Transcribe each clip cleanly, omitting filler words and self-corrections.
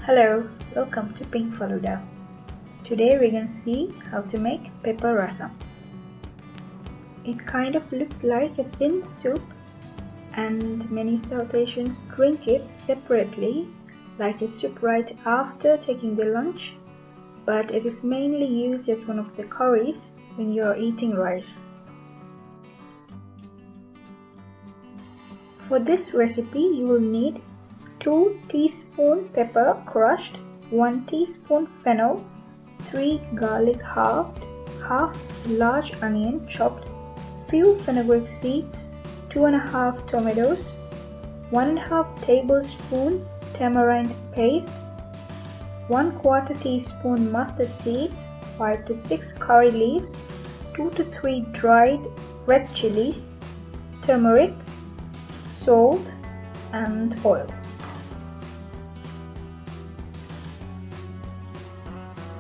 Hello, welcome to Pink Faluda. Today we're going to see how to make pepper rasam. It kind of looks like a thin soup and many South Asians drink it separately like a soup right after taking their lunch, but it is mainly used as one of the curries when you are eating rice. For this recipe you will need 2 teaspoon pepper crushed, 1 teaspoon fennel, 3 garlic halved, half large onion chopped, few fenugreek seeds, 2.5 tomatoes, 1.5 tablespoon tamarind paste, 1/4 teaspoon mustard seeds, 5 to 6 curry leaves, 2 to 3 dried red chilies, turmeric, salt and oil.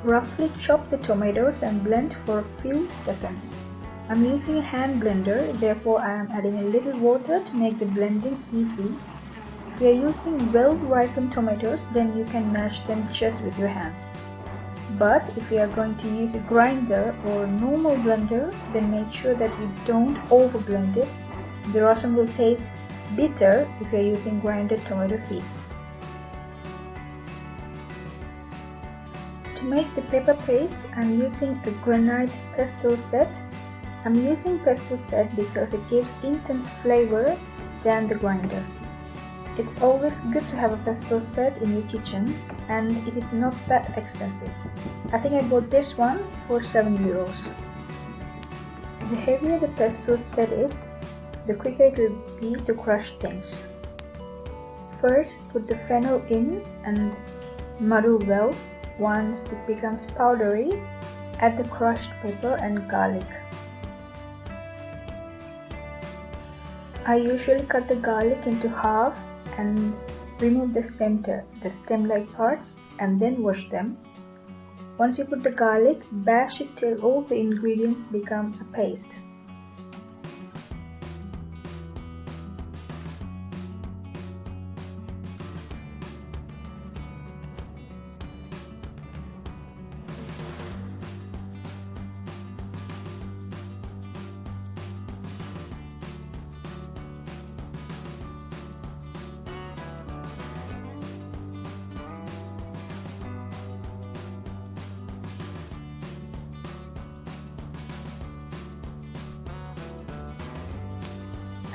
Roughly chop the tomatoes and blend for a few seconds. I'm using a hand blender, therefore I am adding a little water to make the blending easy. If you are using well-ripened tomatoes, then you can mash them just with your hands. But if you are going to use a grinder or a normal blender, then make sure that you don't over-blend it. The rasam will taste bitter if you are using grinded tomato seeds. To make the pepper paste, I'm using a granite pesto set. I'm using pesto set because it gives intense flavor than the grinder. It's always good to have a pesto set in your kitchen and it is not that expensive. I think I bought this one for €7. The heavier the pesto set is, the quicker it will be to crush things. First, put the fennel in and muddle well. Once it becomes powdery, add the crushed pepper and garlic. I usually cut the garlic into halves and remove the center, the stem-like parts, and then wash them. Once you put the garlic, bash it till all the ingredients become a paste.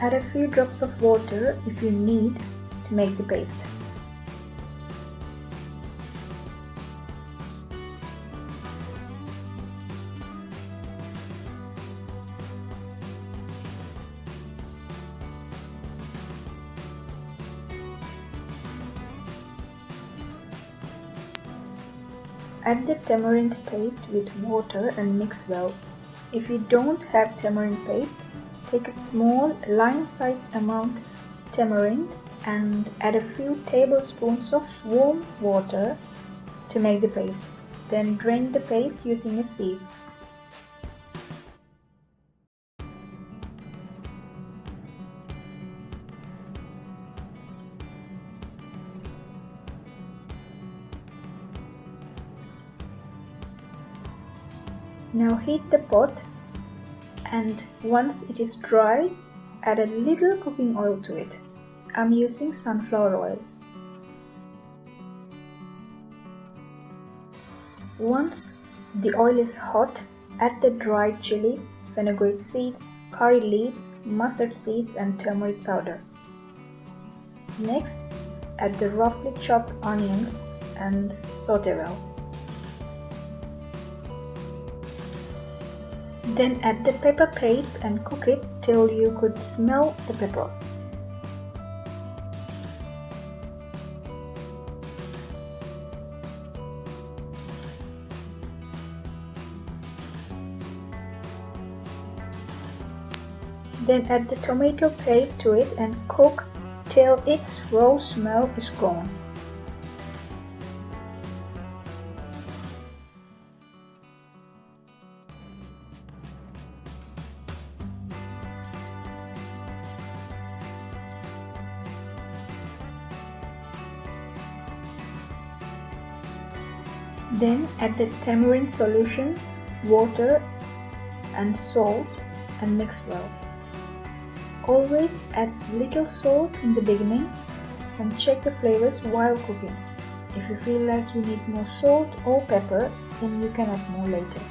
Add a few drops of water if you need to make the paste. Add the tamarind paste with water and mix well. If you don't have tamarind paste, take a small lime-sized amount tamarind and add a few tablespoons of warm water to make the paste. Then drain the paste using a sieve. Now heat the pot, and once it is dry, add a little cooking oil to it. I'm using sunflower oil. Once the oil is hot, add the dried chilies, fenugreek seeds, curry leaves, mustard seeds and turmeric powder. Next, add the roughly chopped onions and saute well. Then add the pepper paste and cook it till you could smell the pepper. Then add the tomato paste to it and cook till its raw smell is gone. Then add the tamarind solution, water and salt and mix well. Always add little salt in the beginning and check the flavors while cooking. If you feel like you need more salt or pepper, then you can add more later.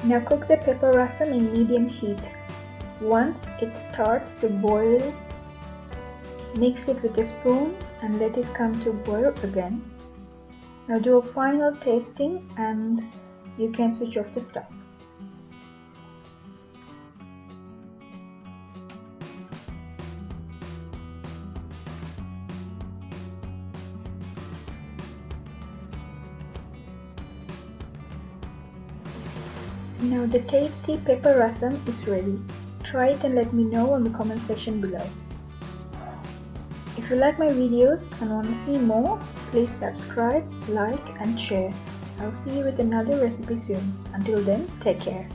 Now cook the pepper rasam in medium heat. Once it starts to boil, mix it with a spoon and let it come to boil again. Now do a final tasting and you can switch off the stove. Now the tasty pepper rasam is ready. Try it and let me know on the comment section below. If you like my videos and want to see more, please subscribe, like and share. I'll see you with another recipe soon. Until then, take care.